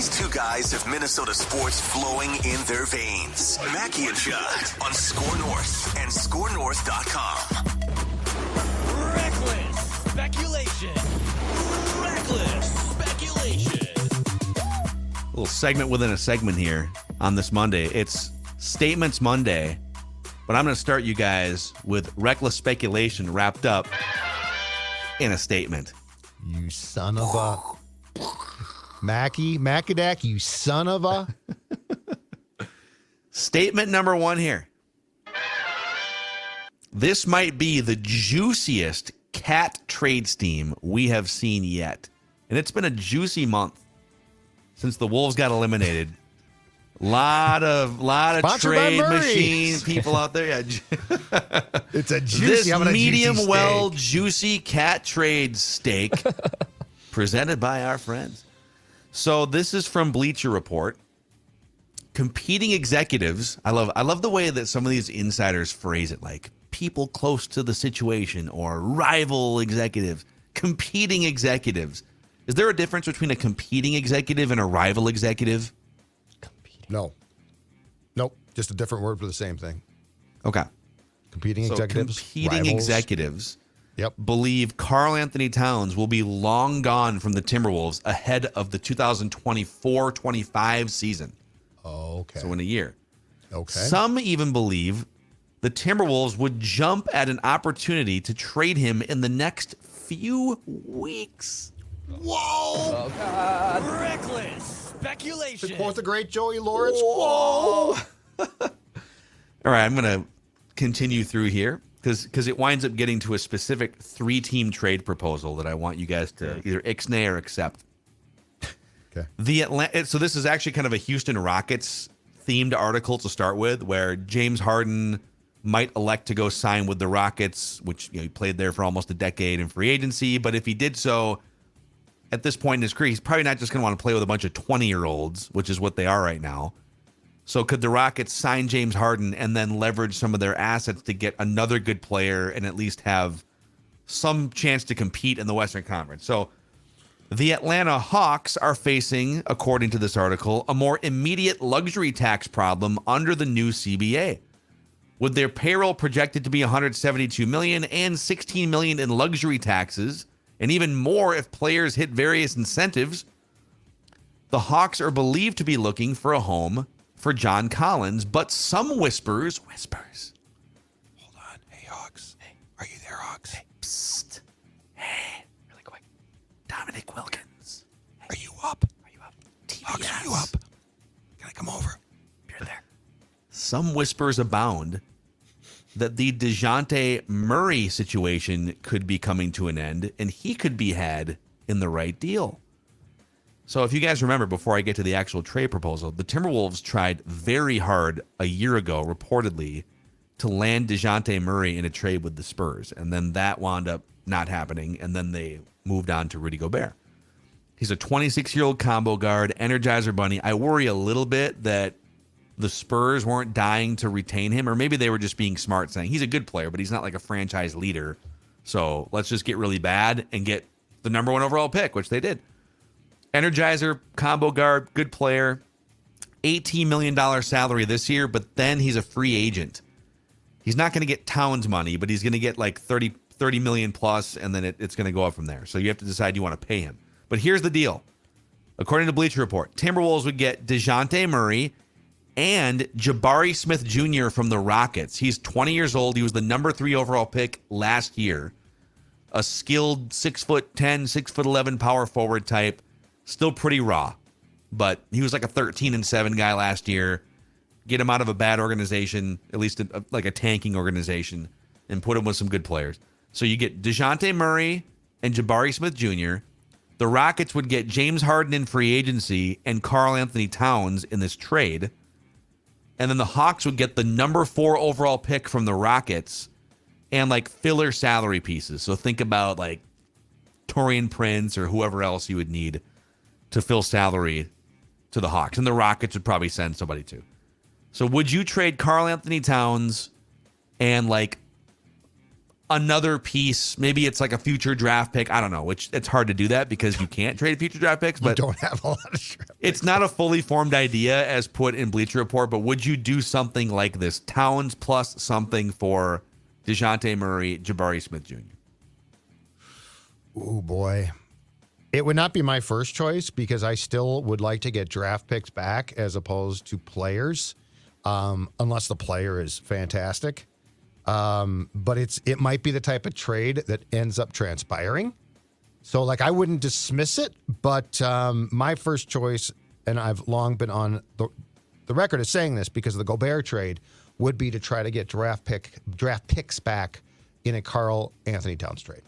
These two guys have Minnesota sports flowing in their veins. Mackey and Judd on Score North and ScoreNorth.com. Reckless speculation. Reckless speculation. A little segment within a segment here on this Monday. It's Statements Monday, but I'm going to start you guys with reckless speculation wrapped up in a statement. You son of a... Macadac, you son of a... Statement number one here. This might be the juiciest cat trade steam we have seen yet. And it's been a juicy month since the Wolves got eliminated. Lot of trade machine people out there. Yeah. It's a juicy, this medium well juicy cat trade steak presented by our friends. So this is from Bleacher Report. Competing executives. I love the way that some of these insiders phrase it, like people close to the situation or rival executives, competing executives. Is there a difference between a competing executive and a rival executive? No. Nope. Just a different word for the same thing. Okay. Competing executives. Competing rivals. executives Yep. believe Karl-Anthony Towns will be long gone from the Timberwolves ahead of the 2024-25 season. Okay. So in a year. Okay. Some even believe the Timberwolves would jump at an opportunity to trade him in the next few weeks. Whoa! Oh, God. Reckless speculation. To quote the great Joey Lawrence. Whoa! All right, I'm going to continue through here because it winds up getting to a specific 3-team trade proposal that I want you guys to either ixnay or accept. Okay. So this is actually kind of a Houston Rockets themed article to start with, where James Harden might elect to go sign with the Rockets, which he played there for almost a decade in free agency. But if he did so at this point in his career, he's probably not just going to want to play with a bunch of 20-year-olds, which is what they are right now. So could the Rockets sign James Harden and then leverage some of their assets to get another good player and at least have some chance to compete in the Western Conference? So the Atlanta Hawks are facing, according to this article, a more immediate luxury tax problem under the new CBA. With their payroll projected to be $172 million and $16 million in luxury taxes, and even more if players hit various incentives, the Hawks are believed to be looking for a home for John Collins, but some whispers. Hold on. Hey, Hawks. Hey. Are you there, Hawks? Hey, psst. Hey, really quick. Dominic Wilkins. Hey, are you up? TBS. Hawks, are you up? Can I come over? You're there. Some whispers abound that the DeJounte Murray situation could be coming to an end, and he could be had in the right deal. So if you guys remember, before I get to the actual trade proposal, the Timberwolves tried very hard a year ago, reportedly, to land DeJounte Murray in a trade with the Spurs. And then that wound up not happening, and then they moved on to Rudy Gobert. He's a 26-year-old combo guard, Energizer Bunny. I worry a little bit that the Spurs weren't dying to retain him, or maybe they were just being smart, saying he's a good player, but he's not like a franchise leader. So let's just get really bad and get the number 1 overall pick, which they did. Energizer, combo guard, good player, $18 million salary this year, but then he's a free agent. He's not going to get Towns money, but he's going to get like 30 million plus, and then it's going to go up from there. So you have to decide you want to pay him. But here's the deal. According to Bleacher Report, Timberwolves would get DeJounte Murray and Jabari Smith Jr. from the Rockets. He's 20 years old. He was the number 3 overall pick last year. A skilled 6'10", 6'11" power forward type. Still pretty raw, but he was like a 13-7 guy last year. Get him out of a bad organization, at least like a tanking organization, and put him with some good players. So you get DeJounte Murray and Jabari Smith Jr. The Rockets would get James Harden in free agency and Karl-Anthony Towns in this trade. And then the Hawks would get the number 4 overall pick from the Rockets and like filler salary pieces. So think about like Taurean Prince or whoever else you would need to fill salary to the Hawks. And the Rockets would probably send somebody too. So would you trade Karl-Anthony Towns and like another piece. Maybe it's like a future draft pick. I don't know, which it's hard to do that because you can't trade future draft picks. But You don't have a lot of draft picks. it's not a fully formed idea as put in Bleacher Report, but would you do something like this? Towns plus something for DeJounte Murray, Jabari Smith Jr.? Oh, boy. It would not be my first choice because I still would like to get draft picks back as opposed to players, unless the player is fantastic. But it might be the type of trade that ends up transpiring. So, like, I wouldn't dismiss it, but my first choice, and I've long been on the record as saying this because of the Gobert trade, would be to try to get draft picks back in a Karl-Anthony Towns trade.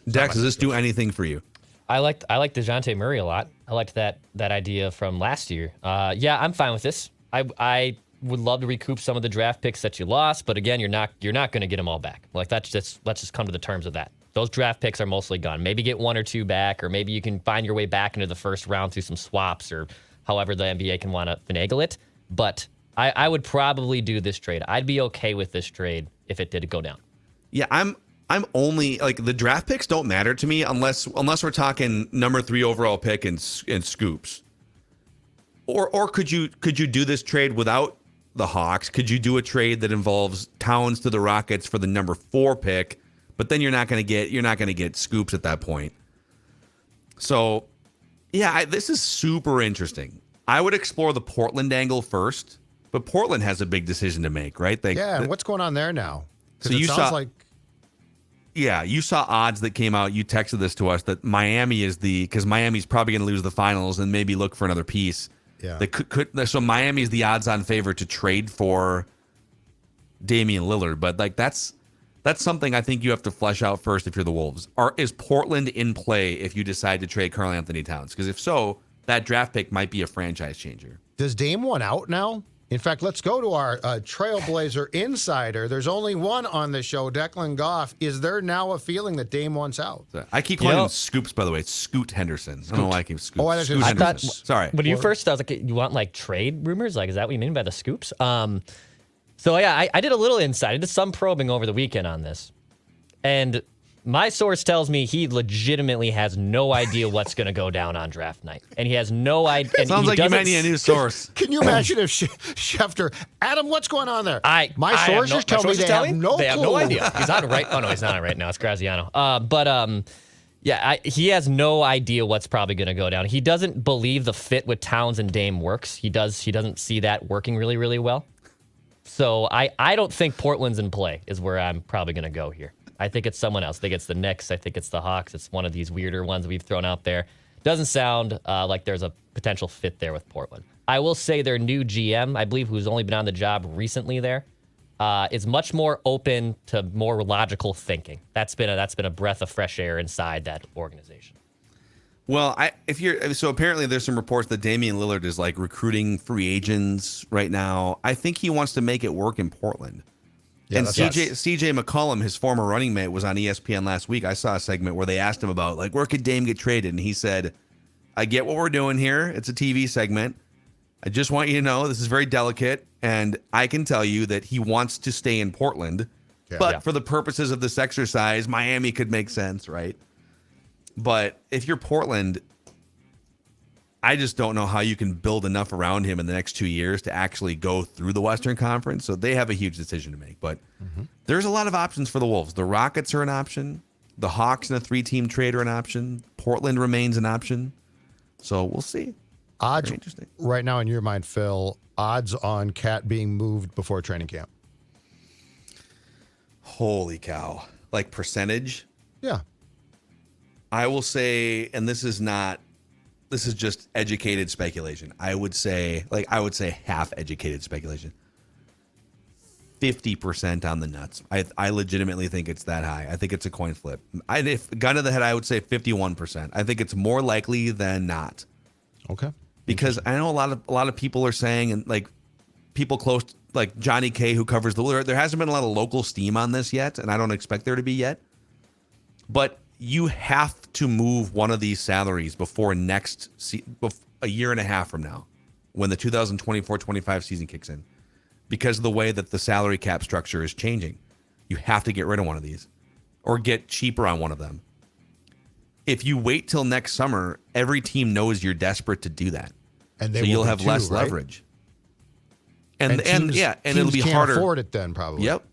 Dex, does this do anything for you? I liked DeJounte Murray a lot. I liked that idea from last year. Yeah, I'm fine with this. I would love to recoup some of the draft picks that you lost, but again, you're not going to get them all back. Like let's just come to the terms of that. Those draft picks are mostly gone. Maybe get one or two back, or maybe you can find your way back into the first round through some swaps or however the NBA can want to finagle it. But I would probably do this trade. I'd be okay with this trade if it did go down. Yeah, I'm only like the draft picks don't matter to me unless we're talking number 3 overall pick and scoops. Or could you do this trade without the Hawks? Could you do a trade that involves Towns to the Rockets for the number 4 pick? But then you're not going to get scoops at that point. So, yeah, this is super interesting. I would explore the Portland angle first, but Portland has a big decision to make, right? And what's going on there now? So it you sounds saw, like yeah, you saw odds that came out. You texted this to us that Miami is because Miami's probably going to lose the finals and maybe look for another piece. Yeah. So Miami's the odds-on favorite to trade for Damian Lillard, but like that's something I think you have to flesh out first if you're the Wolves. Is Portland in play if you decide to trade Karl-Anthony Towns? Because if so, that draft pick might be a franchise changer. Does Dame want out now? In fact, let's go to our Trailblazer insider. There's only one on the show, Declan Goff. Is there now a feeling that Dame wants out? I keep calling him Scoops, by the way. It's Scoot Henderson. I don't know why I keep Scoops. Oh, Scoot I Henderson. Sorry. When you first, I was like, you want like trade rumors? Like, is that what you mean by the scoops? So yeah, I did a little insight. I did some probing over the weekend on this. And my source tells me he legitimately has no idea what's going to go down on draft night. And he has no idea. Sounds like you might need a new source. Can you imagine if Schefter, Adam, what's going on there? My sources tell me they have no They have clue. no idea. He's on right. Oh no, he's not on right now. It's Graziano. Yeah, he has no idea what's probably going to go down. He doesn't believe the fit with Towns and Dame works. He doesn't see that working really, really well. So I don't think Portland's in play is where I'm probably going to go here. I think it's someone else. I think it's the Knicks. I think it's the Hawks. It's one of these weirder ones we've thrown out there. Doesn't sound like there's a potential fit there with Portland. I will say their new GM, I believe, who's only been on the job recently there, is much more open to more logical thinking. That's been a breath of fresh air inside that organization. Well, so apparently there's some reports that Damian Lillard is like recruiting free agents right now. I think he wants to make it work in Portland. Yeah, and CJ McCollum, his former running mate, was on ESPN last week. I saw a segment where they asked him about like where could Dame get traded, and he said, "I get what we're doing here. It's a TV segment. I just want you to know this is very delicate, and I can tell you that he wants to stay in Portland, but for the purposes of this exercise, Miami could make sense, right?" But if you're Portland, I just don't know how you can build enough around him in the next 2 years to actually go through the Western Conference. So they have a huge decision to make. But there's a lot of options for the Wolves. The Rockets are an option. The Hawks in a 3-team trade are an option. Portland remains an option. So we'll see. Odds Very interesting. right now in your mind, Phil, odds on Cat being moved before training camp. Holy cow. Like percentage? Yeah. I will say, and this is just educated speculation. I would say half educated speculation. 50% on the nuts. I legitimately think it's that high. I think it's a coin flip. If gun to the head, I would say 51%. I think it's more likely than not. Okay. Because I know a lot of people are saying, and like people close, like Johnny K, who covers there hasn't been a lot of local steam on this yet, and I don't expect there to be yet. But you have to move one of these salaries before a year and a half from now, when the 2024-25 season kicks in, because of the way that the salary cap structure is changing. You have to get rid of one of these or get cheaper on one of them. If you wait till next summer, every team knows you're desperate to do that. And so you'll have less leverage. And teams it'll be can't harder. afford it then, probably. Yep,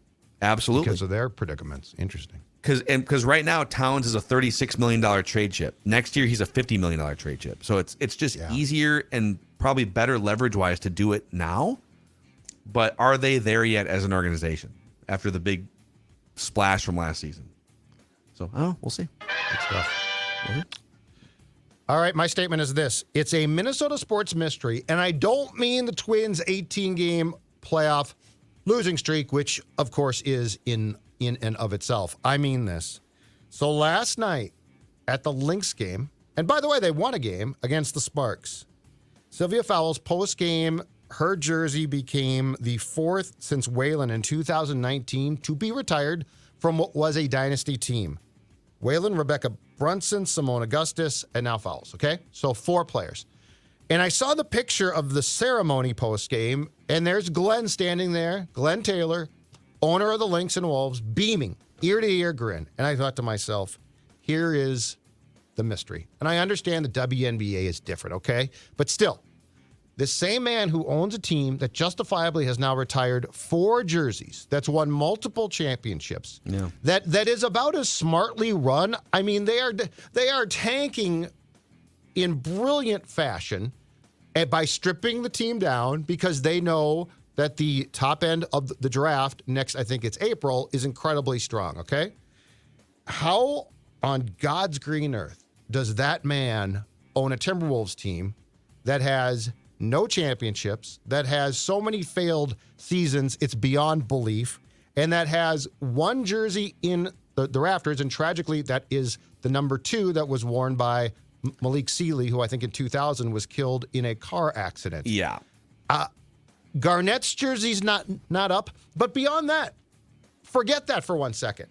absolutely. Because of their predicaments. Interesting. Because right now Towns is a $36 million trade chip. Next year he's a $50 million trade chip. So it's just easier and probably better leverage wise to do it now. But are they there yet as an organization after the big splash from last season? So we'll see. Good stuff. All right, my statement is this. It's a Minnesota sports mystery, and I don't mean the Twins' 18-game playoff losing streak, which, of course, is in and of itself. I mean this. So last night at the Lynx game, and by the way, they won a game against the Sparks. Sylvia Fowles, post-game, her jersey became the fourth since Whalen in 2019 to be retired from what was a dynasty team. Whalen, Rebecca Brunson, Simone Augustus, and now Fowles, okay? So 4 players. And I saw the picture of the ceremony post-game, and there's Glenn standing there, Glenn Taylor, owner of the Lynx and Wolves, beaming, ear-to-ear grin. And I thought to myself, here is the mystery. And I understand the WNBA is different, okay? But still, this same man who owns a team that justifiably has now retired 4 jerseys, that's won multiple championships, that is about as smartly run. I mean, they are tanking in brilliant fashion by stripping the team down because they know that the top end of the draft next, I think it's April, is incredibly strong, okay? How on God's green earth does that man own a Timberwolves team that has no championships, that has so many failed seasons, it's beyond belief, and that has 1 jersey in the rafters, and tragically, that is the number 2 that was worn by Malik Sealy, who I think in 2000 was killed in a car accident. Yeah. Garnett's jersey's not up, but beyond that, forget that for 1 second.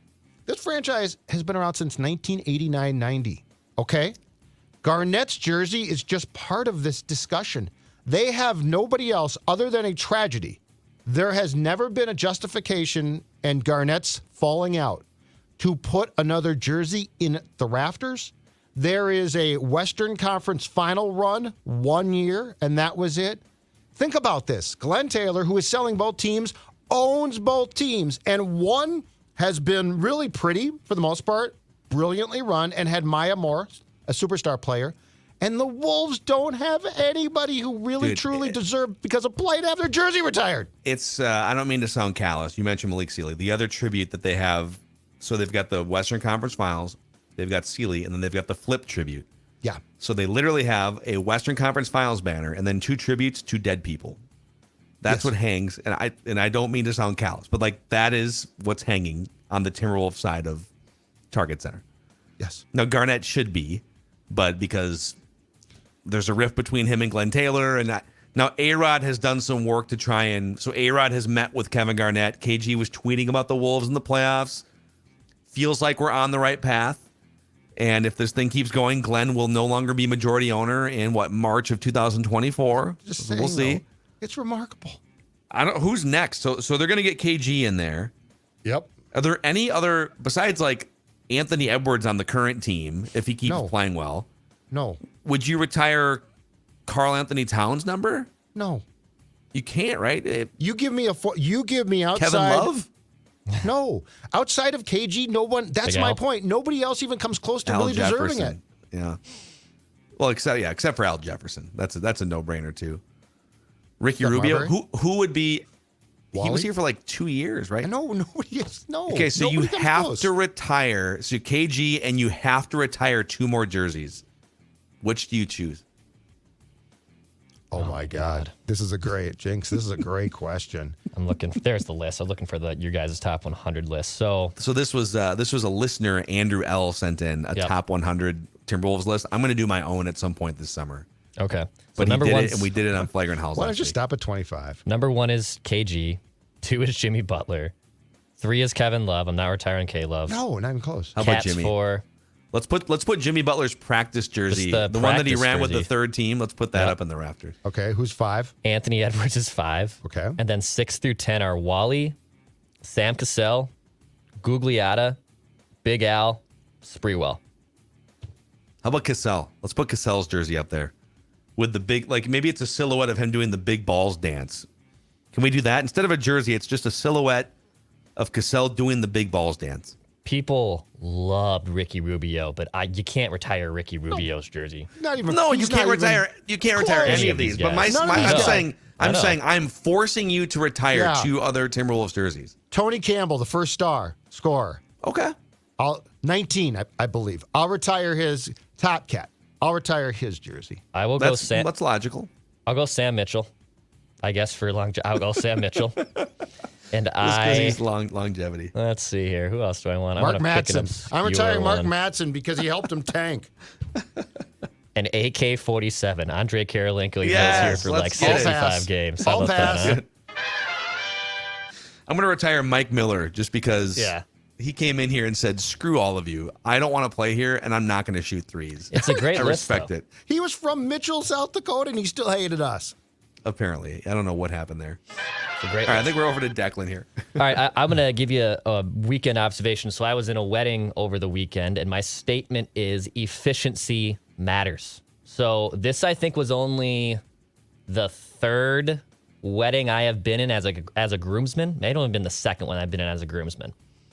This franchise has been around since 1989-90, okay? Garnett's jersey is just part of this discussion. They have nobody else other than a tragedy. There has never been a justification, and Garnett's falling out, to put another jersey in the rafters. There is a Western Conference final run 1 year, and that was it. Think about this. Glenn Taylor, who is selling both teams, owns both teams, and one has been really pretty for the most part, brilliantly run, and had Maya Moore, a superstar player. And the Wolves don't have anybody who really truly deserved, because of play, to have their jersey retired. It's, I don't mean to sound callous. You mentioned Malik Sealy. The other tribute that they have, so they've got the Western Conference Finals, they've got Sealy, and then they've got the Flip tribute. Yeah. So they literally have a Western Conference Finals banner and then 2 tributes to dead people. That's what hangs. And I don't mean to sound callous, but like that is what's hanging on the Timberwolves side of Target Center. Yes. Now Garnett should be, but because there's a rift between him and Glenn Taylor, and now A-Rod has done some work to try and, so A-Rod has met with Kevin Garnett. KG was tweeting about the Wolves in the playoffs. Feels like we're on the right path. And if this thing keeps going, Glenn will no longer be majority owner in March of 2024. Just saying, we'll see. Though, it's remarkable. I don't. Who's next? So they're going to get KG in there. Yep. Are there any other besides like Anthony Edwards on the current team? If he keeps playing well, no. Would you retire Karl-Anthony Towns' number? No. You can't, right? You give me outside Kevin Love. No, outside of KG, no one. That's my point. Nobody else even comes close to really deserving it. Yeah. Well, except for Al Jefferson. That's a no-brainer too. Ricky Rubio, who would be? Wally? He was here for like 2 years, right? No, nobody is. No. Okay, so you have to retire. So KG, and you have to retire 2 more jerseys. Which do you choose? Oh my God. This is a great Jinx. This is a great question. I'm looking. There's the list. I'm looking for your guys' top 100 list. So this was a listener, Andrew L, sent in a top 100 Timberwolves list. I'm going to do my own at some point this summer. Okay. But number 1, and we did it on Flagrant House. Why don't you stop at 25? Number 1 is KG. 2 is Jimmy Butler. 3 is Kevin Love. I'm not retiring K-Love. No, not even close. How about Jimmy? 4. Let's put Jimmy Butler's practice jersey, the one that he ran with the 3rd team. Let's put that up in the rafters. Okay, who's 5? Anthony Edwards is 5. Okay. And then 6 through 10 are Wally, Sam Cassell, Gugliotta, Big Al, Sprewell. How about Cassell? Let's put Cassell's jersey up there with the big, like maybe it's a silhouette of him doing the big balls dance. Can we do that? Instead of a jersey, it's just a silhouette of Cassell doing the big balls dance. People loved Ricky Rubio, but you can't retire Ricky Rubio's jersey. Not even. No, you he's can't not even retire. You can't retire close. any of these. But guys. I'm saying I'm forcing you to retire Yeah. 2 other Timberwolves jerseys. Tony Campbell, the first star scorer. Okay. 19, I believe. I'll retire his Top Cat. I'll retire his jersey. I will go Sam. That's logical. I'll go Sam Mitchell. I guess for I'll go Sam Mitchell. And Just because he's longevity. Let's see here. Who else do I want? Mark I want to pick Mattson. I'm retiring Mark Mattson because he helped him tank. An AK-47. Andre Karolinko. He Yes, was here for let's like get it. 65 games. How I'll about pass. that, huh? I'm going to retire Mike Miller just because Yeah. he came in here and said, screw all of you. I don't want to play here, and I'm not going to shoot threes. It's a great I list, respect though. it, He was from Mitchell, South Dakota, and he still hated us. apparently. I don't know what happened there. It's a great All right, I list. think we're over to Declan here. All right, I'm going to give you a weekend observation. So I was in a wedding over the weekend, and my statement is efficiency matters. So this, I think, was only the third wedding I have been in as a groomsman. It only been the second one I've been in as a groomsman.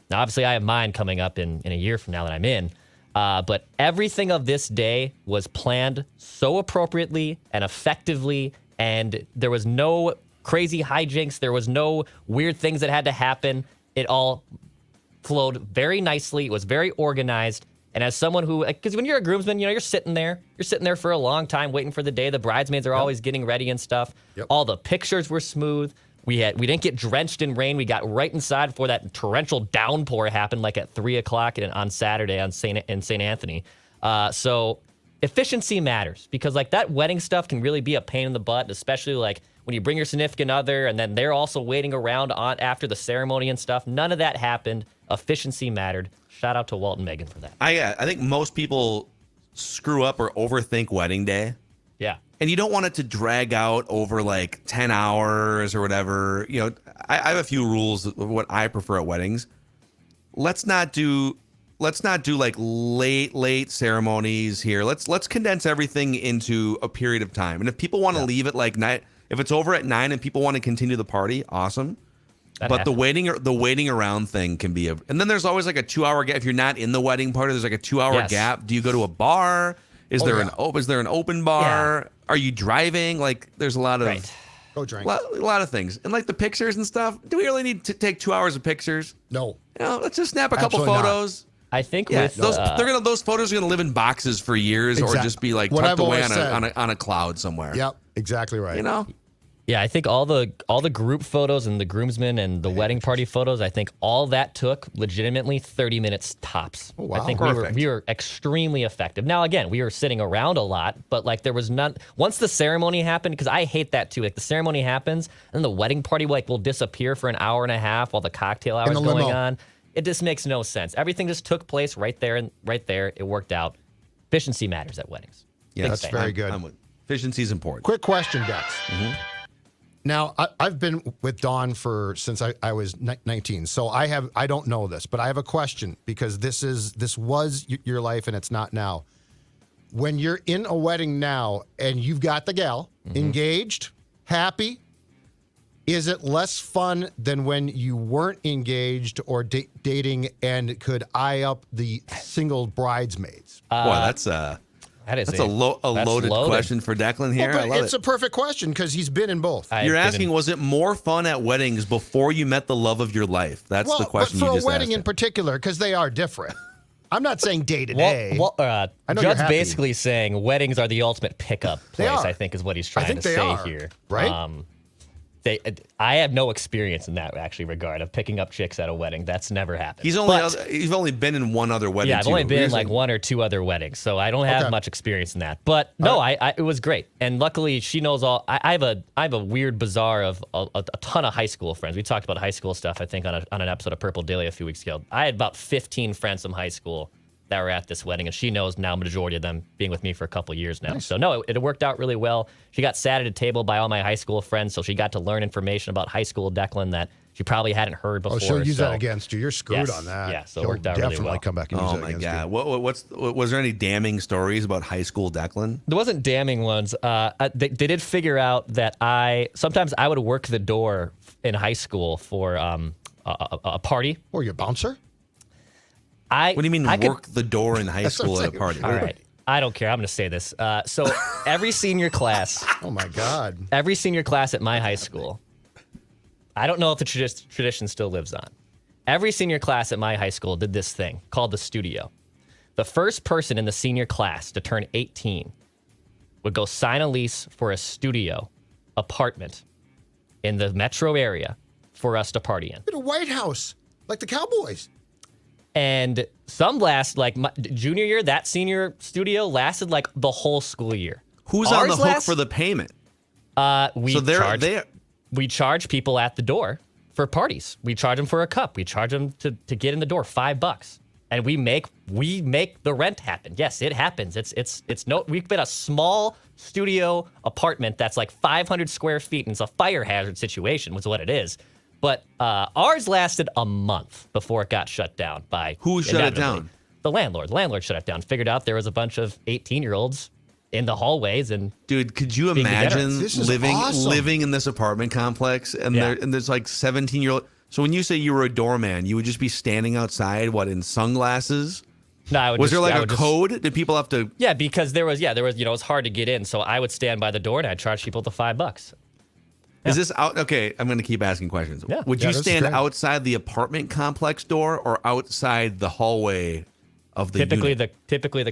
Now, obviously, I have mine coming up in a year from now that I'm in. But everything of this day was planned so appropriately and effectively, and there was no crazy hijinks. There was no weird things that had to happen. It all flowed very nicely. It was very organized. And as someone who, because when you're a groomsman, you're sitting there for a long time waiting for the day. The bridesmaids are always getting ready and stuff. Yep. All the pictures were smooth. We didn't get drenched in rain. We got right inside before that torrential downpour happened, like at 3:00 on Saturday in St. Anthony. So efficiency matters because like that wedding stuff can really be a pain in the butt, especially like when you bring your significant other and then they're also waiting around after the ceremony and stuff. None of that happened. Efficiency mattered. Shout out to Walt and Megan for that. I think most people screw up or overthink wedding day. Yeah. And you don't want it to drag out over like 10 hours or whatever. You know, I have a few rules of what I prefer at weddings. Let's not do like late ceremonies here. Let's condense everything into a period of time. And if people want to leave at like night, if it's over at 9 and people want to continue the party, awesome. But the waiting around thing can be and then there's always like a 2-hour gap. If you're not in the wedding party, there's like a 2-hour gap. Do you go to a bar? Is there an open bar? Yeah. Are you driving? Like there's a lot of Go drink. a lot of things. And like the pictures and stuff. Do we really need to take 2 hours of pictures? No. You know, let's just snap a couple Absolutely not. photos. I think Yeah, with those photos are gonna live in boxes for years, or just be like What tucked I've away always said. on a cloud somewhere. Yep, exactly right. You know, Yeah, I think all the group photos and the groomsmen and the wedding party photos, I think all that took legitimately 30 minutes tops. Oh, wow. I think we were extremely effective. Now, again, we were sitting around a lot, but like there was none. Once the ceremony happened, because I hate that too. Like the ceremony happens, and the wedding party will disappear for an hour and a half while the cocktail hour is going limo. on. It just makes no sense. Everything just took place right there and right there. It worked out. Efficiency matters at weddings. yeah, Big that's fan. very good. Efficiency is important. Quick question, Dex. Now, I've been with Dawn since I was 19, so I don't know this, but I have a question because this was your life and it's not now. When you're in a wedding now and you've got the gal engaged, happy, is it less fun than when you weren't engaged or dating and could eye up the single bridesmaids? Boy, that's a loaded question for Declan here. Well, I but love it's it. a perfect question because he's been in both. I've You're been asking, in- was it more fun at weddings before you met the love of your life? That's the question but you for just a wedding asked. in particular, because they are different. I'm not saying day to day. I know you're Judd's happy. basically saying weddings are the ultimate pickup They place, are. I think is what he's trying think to they say are, here. right? I have no experience in that actually regard of picking up chicks at a wedding. That's never happened. He's only been in one other wedding. Yeah, I've too. only been in Here's like one or two other weddings, so I don't have Okay. much experience in that. But no, it was great, and luckily she knows all. I have a weird bazaar of a ton of high school friends. We talked about high school stuff, I think, on an episode of Purple Daily a few weeks ago. I had about 15 friends from high school that were at this wedding, and she knows now majority of them being with me for a couple of years now. Nice. So no, it worked out really well. She got sat at a table by all my high school friends, so she got to learn information about high school Declan that she probably hadn't heard before. Oh, she'll use so, that against you. You're screwed yes, on that. Yeah, so it He'll worked out really definitely well. come back and use Oh that my against God! you. Was there any damning stories about high school Declan? There wasn't damning ones. They did figure out that sometimes I would work the door in high school for a party. Or you a bouncer? What do you mean work the door in high school at a party? All right. I don't care. I'm going to say this. So every senior class. Oh, my God. Every senior class at my high school. I don't know if the tradition still lives on. Every senior class at my high school did this thing called the studio. The first person in the senior class to turn 18 would go sign a lease for a studio apartment in the metro area for us to party in. In a White House, like the Cowboys. And some last, like my junior year, that senior studio lasted like the whole school year. Who's on the hook for the payment? We charge people at the door for parties. We charge them for a cup. We charge them to get in the door, $5. And we make the rent happen. Yes, it happens. We've been a small studio apartment that's like 500 square feet, and it's a fire hazard situation, was what it is. But ours lasted a month before it got shut down by who shut it down? The landlord. The landlord shut it down. Figured out there was a bunch of 18-year-olds in the hallways and dude, could you imagine living in this apartment complex and there's like 17-year-old. So when you say you were a doorman, you would just be standing outside, in sunglasses? No, was there like a code? Did people have to? Yeah, because there was. It was hard to get in, so I would stand by the door and I'd charge people the $5. Is this out? Okay, I'm going to keep asking questions. Yeah. Would you stand outside the apartment complex door or outside the hallway of the unit? Typically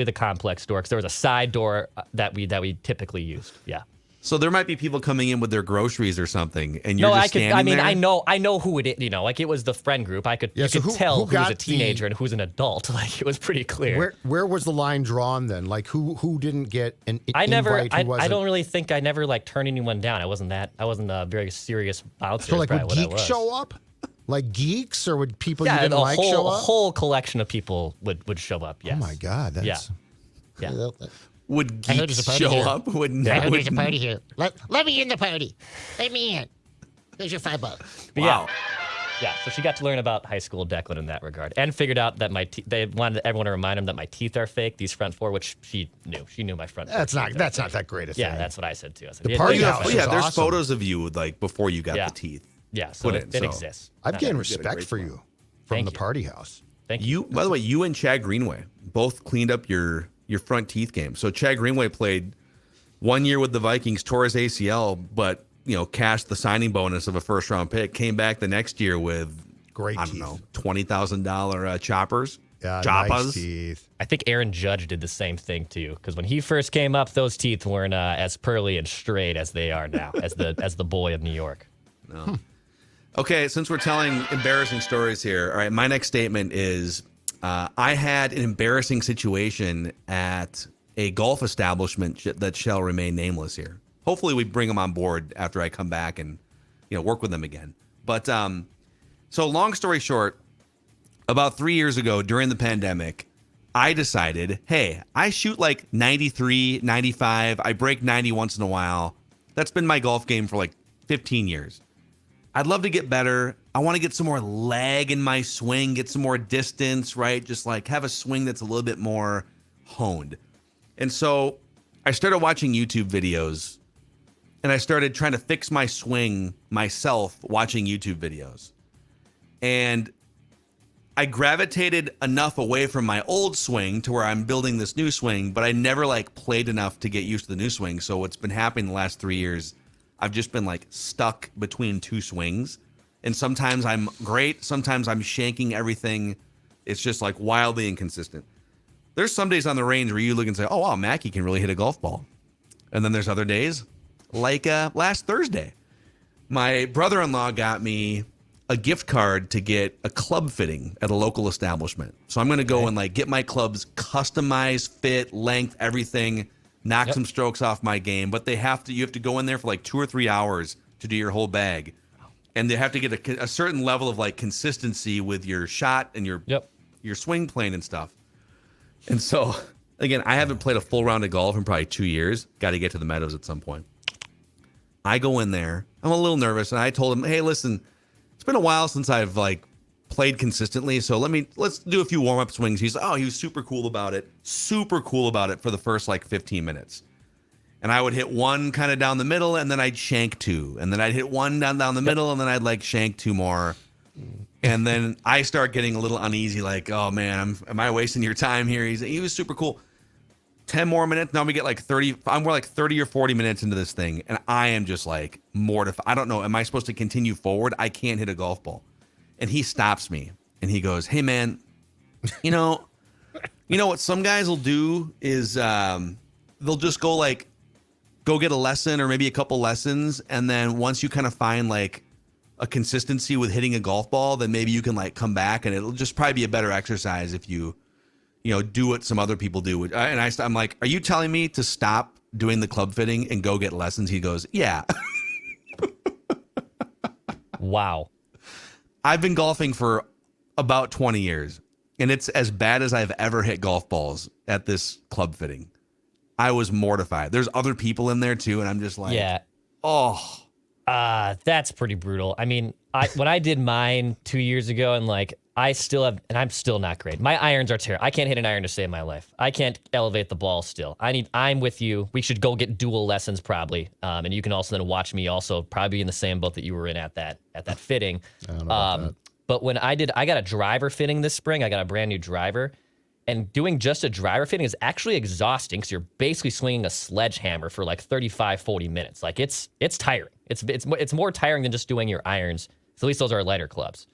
the complex door, because there was a side door that we typically used. Yeah. So there might be people coming in with their groceries or something, and you're just standing there? I know who it is. Like it was the friend group. I could tell who was a teenager and who's an adult. Like it was pretty clear. Where was the line drawn then? Like who didn't get an invite? I don't really think I never turned anyone down. I wasn't a very serious bouncer. So like would geeks show up? Like geeks, or would people you didn't like show up? A whole collection of people would show up. Yes. Oh my God, that's yeah. Would geeks show up? I heard there's a party here. Let me in the party. Let me in. Here's your $5. Wow. Yeah, so she got to learn about high school Declan in that regard, and figured out that they wanted everyone to remind him that my teeth are fake. These front four, which she knew. She knew my front. That's not that great a thing. Yeah, that's what I said too. I said, the party house. There's awesome. photos of you like before you got the teeth. Yeah, so it exists. I've gained respect for you from the party house. Thank you. By the way, you and Chad Greenway both cleaned up your front teeth game. So Chad Greenway played 1 year with the Vikings, tore his ACL, but cashed the signing bonus of a first-round pick. Came back the next year with $20,000 choppers. Yeah, Joppas. nice teeth. I think Aaron Judd did the same thing too, because when he first came up, those teeth weren't as pearly and straight as they are now, as the boy of New York. No. Okay, since we're telling embarrassing stories here, all right, my next statement is I had an embarrassing situation at a golf establishment that shall remain nameless here. Hopefully we bring them on board after I come back and work with them again. But so long story short, about 3 years ago during the pandemic, I decided, hey, I shoot like 93, 95. I break 90 once in a while. That's been my golf game for like 15 years. I'd love to get better. I want to get some more leg in my swing, get some more distance, right? Just like have a swing that's a little bit more honed. And so I started watching YouTube videos and I started trying to fix my swing myself watching YouTube videos. And I gravitated enough away from my old swing to where I'm building this new swing, but I never like played enough to get used to the new swing. So what's been happening the last 3 years, I've just been like stuck between two swings. And sometimes I'm great. Sometimes I'm shanking everything. It's just like wildly inconsistent. There's some days on the range where you look and say, oh, wow, Mackey can really hit a golf ball. And then there's other days like last Thursday. My brother-in-law got me a gift card to get a club fitting at a local establishment. So I'm going to go and like get my clubs customized, fit, length, everything, knock some strokes off my game. But you have to go in there for like 2 or 3 hours to do your whole bag. And they have to get a certain level of like consistency with your shot and your swing plane and stuff. And so, again, I haven't played a full round of golf in probably 2 years. Got to get to the Meadows at some point. I go in there. I'm a little nervous, and I told him, "Hey, listen, it's been a while since I've like played consistently, so let's do a few warm-up swings." He was super cool about it. Super cool about it for the first like 15 minutes. And I would hit one kind of down the middle, and then I'd shank two. And then I'd hit one down the middle, and then I'd like shank two more. And then I start getting a little uneasy, like, oh man, am I wasting your time here? He was super cool. 10 more minutes. Now we get like 30. I'm more like 30 or 40 minutes into this thing, and I am just like mortified. I don't know. Am I supposed to continue forward? I can't hit a golf ball. And he stops me, and he goes, "Hey man, you know what some guys will do is they'll just go get a lesson or maybe a couple lessons, and then once you kind of find like a consistency with hitting a golf ball, then maybe you can like come back, and it'll just probably be a better exercise if you do what some other people do." And I'm like, "Are you telling me to stop doing the club fitting and go get lessons?" He goes, "Yeah." Wow. I've been golfing for about 20 years, and it's as bad as I've ever hit golf balls at this club fitting. I was mortified. There's other people in there too, and I'm just like, Yeah. oh. That's pretty brutal. I mean, when I did mine 2 years ago, and like I still have, and I'm still not great. My irons are terrible. I can't hit an iron to save my life. I can't elevate the ball still. I'm with you. We should go get dual lessons probably. And you can also then watch me also probably in the same boat that you were in at that fitting. I don't know about that. But when I got a driver fitting this spring. I got a brand new driver. And doing just a driver fitting is actually exhausting because you're basically swinging a sledgehammer for like 35, 40 minutes. Like it's tiring. It's more tiring than just doing your irons. So at least those are lighter clubs.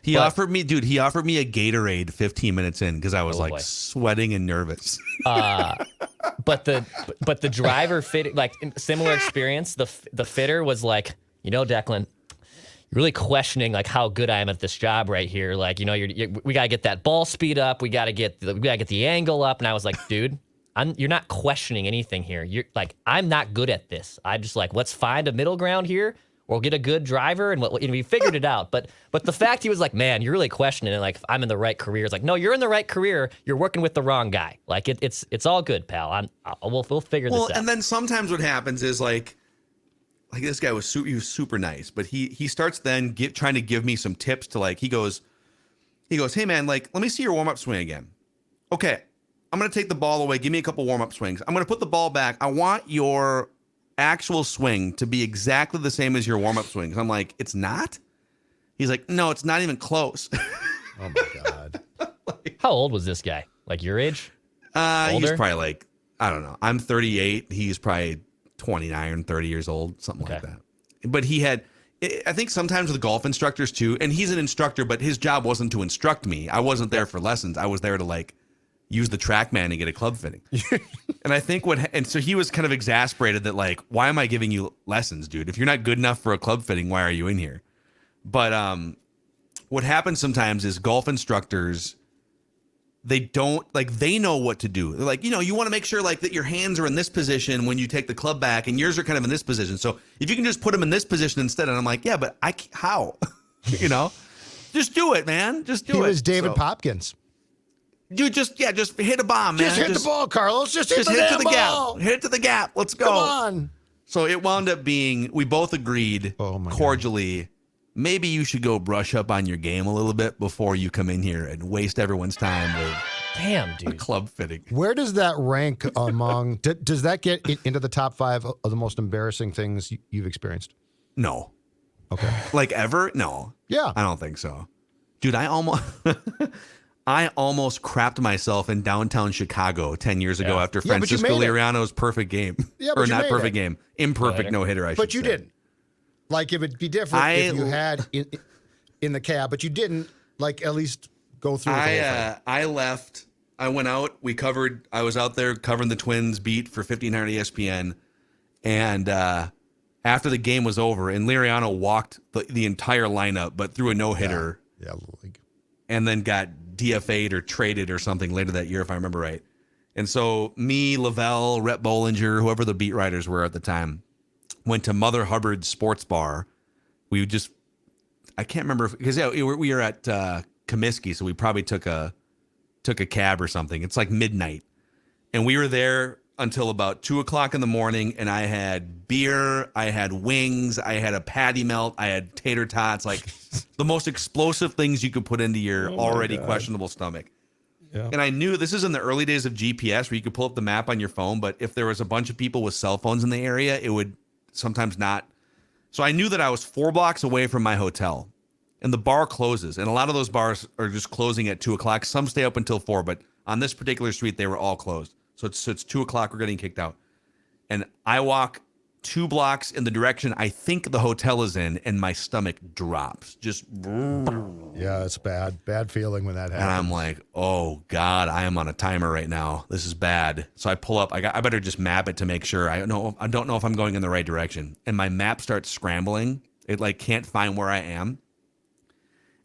He offered me a Gatorade 15 minutes in because I was boy. sweating and nervous. But the driver fitting, like similar experience. The fitter was like, Declan, you're really questioning like how good I am at this job right here. Like, we gotta get that ball speed up. We gotta get the angle up. And I was like, dude, you're not questioning anything here. You're like, I'm not good at this. I just like, let's find a middle ground here. We'll get a good driver, and we figured it out. But the fact he was like, man, you're really questioning it. Like, if I'm in the right career, it's like, no, you're in the right career. You're working with the wrong guy. Like, it's all good, pal. We'll figure this out. And then sometimes what happens is like this guy was super nice, but he starts then trying to give me some tips to like he goes, hey man, like let me see your warm up swing again. Okay, I'm gonna take the ball away. Give me a couple warm up swings. I'm gonna put the ball back. I want your actual swing to be exactly the same as your warm-up swings. I'm like, it's not? He's like, no, it's not even close. Oh my God. How old was this guy? Like your age? He's probably like, I don't know. I'm 38. He's probably 29, 30 years old, something like that. But he had, I think sometimes with golf instructors too, and he's an instructor, but his job wasn't to instruct me. I wasn't there for lessons. I was there to like use the TrackMan and get a club fitting. And I think so he was kind of exasperated that like, why am I giving you lessons, dude? If you're not good enough for a club fitting, why are you in here? But what happens sometimes is golf instructors, they know what to do. They're like, you want to make sure like that your hands are in this position when you take the club back and yours are kind of in this position. So if you can just put them in this position instead. And I'm like, yeah, but how? Just do it, man. Just do it. He was David Popkins. Dude, just hit a bomb, man. Just hit the ball, Carlos. Just hit it to the ball. gap. Hit it to the gap. Let's go. Come on. So it wound up being, we both agreed cordially, maybe you should go brush up on your game a little bit before you come in here and waste everyone's time with a club fitting. Where does that rank among, does that get into the top 5 of the most embarrassing things you've experienced? No. Okay. Like ever? No. Yeah. I don't think so. Dude, I almost crapped myself in downtown Chicago 10 years ago after Francisco Liriano's perfect game. Yeah, or not perfect game. Imperfect no-hitter, I should say. But you didn't. Like, if it'd be different if you had in the cab, but you didn't, like, at least go through the whole thing. I left. I went out. I was out there covering the Twins beat for 1500 ESPN. And after the game was over, and Liriano walked the entire lineup, but threw a no-hitter. Yeah. And then got DFA'd or traded or something later that year, if I remember right. And so me, Lavelle, Rhett Bollinger, whoever the beat writers were at the time, went to Mother Hubbard's Sports Bar. I can't remember because we were at Comiskey, so we probably took a cab or something. It's like midnight, and we were there until about 2:00 in the morning, and I had beer, I had wings, I had a patty melt, I had tater tots, like the most explosive things you could put into your already questionable stomach. Yeah. And I knew this is in the early days of GPS where you could pull up the map on your phone, but if there was a bunch of people with cell phones in the area, it would sometimes not. So I knew that I was 4 blocks away from my hotel, and the bar closes. And a lot of those bars are just closing at 2:00. Some stay up until 4, but on this particular street, they were all closed. So it's 2:00. We're getting kicked out. And I walk 2 blocks in the direction I think the hotel is in, and my stomach drops. Just. Yeah, it's bad. Bad feeling when that happens. And I'm like, oh, God, I am on a timer right now. This is bad. So I pull up. I better just map it to make sure. I don't know if I'm going in the right direction. And my map starts scrambling. It like can't find where I am.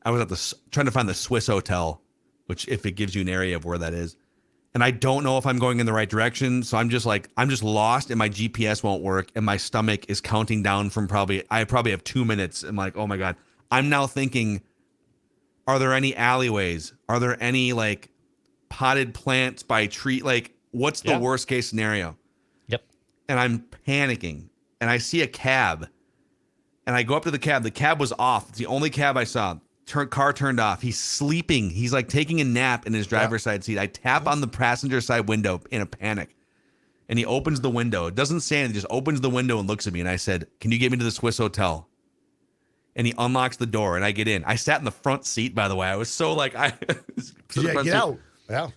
I was trying to find the Swiss hotel, which if it gives you an area of where that is. And I don't know if I'm going in the right direction. So I'm just lost, and my GPS won't work. And my stomach is counting down from I probably have 2 minutes. I'm like, oh my God. I'm now thinking, are there any alleyways? Are there any like potted plants by tree? Like, what's the worst case scenario? Yep. And I'm panicking, and I see a cab, and I go up to the cab. The cab was off. It's the only cab I saw. Car turned off. He's sleeping. He's like taking a nap in his driver's side seat. I tap on the passenger side window in a panic, and he opens the window. It doesn't say anything. He just opens the window and looks at me. And I said, "Can you get me to the Swiss hotel?" And he unlocks the door, and I get in. I sat in the front seat, by the way. I was so like, get out. Yeah.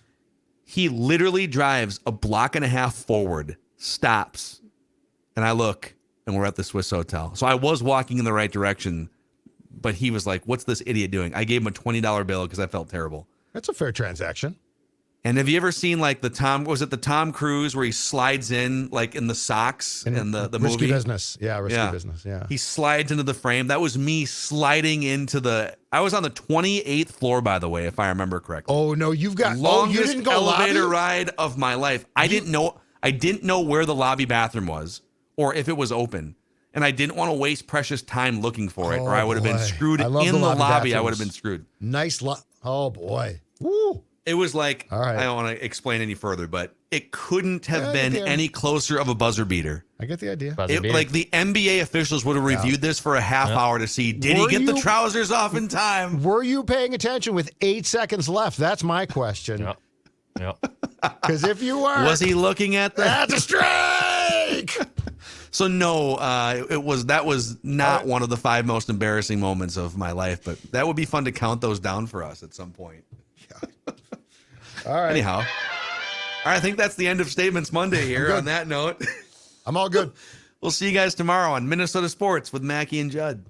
He literally drives a block and a half forward, stops, and I look, and we're at the Swiss hotel. So I was walking in the right direction. But he was like, what's this idiot doing? I gave him a $20 bill because I felt terrible. That's a fair transaction. And have you ever seen like the Tom Cruise where he slides in like in the socks in the movie? Risky Business. Yeah, Risky Business. Yeah. He slides into the frame. That was me sliding into I was on the 28th floor, by the way, if I remember correctly. Oh, no, you've got longest you didn't go elevator lobby? ride of my life. I didn't know where the lobby bathroom was or if it was open. And I didn't want to waste precious time looking for it, or I would have been screwed in the lobby. I would have been screwed. Nice. Oh, boy. Woo. It was like, all right. I don't want to explain any further, but it couldn't have been any closer of a buzzer beater. I get the idea. Like the NBA officials would have reviewed this for a half hour to see, did he get the trousers off in time? Were you paying attention with 8 seconds left? That's my question. Yep. Because if you were, was he looking at that? That's a strike. So no, that was not one of the 5 most embarrassing moments of my life, but that would be fun to count those down for us at some point. Yeah. All right. Anyhow, all right, I think that's the end of Statements Monday here. On that note, I'm all good. We'll see you guys tomorrow on Minnesota Sports with Mackey and Judd.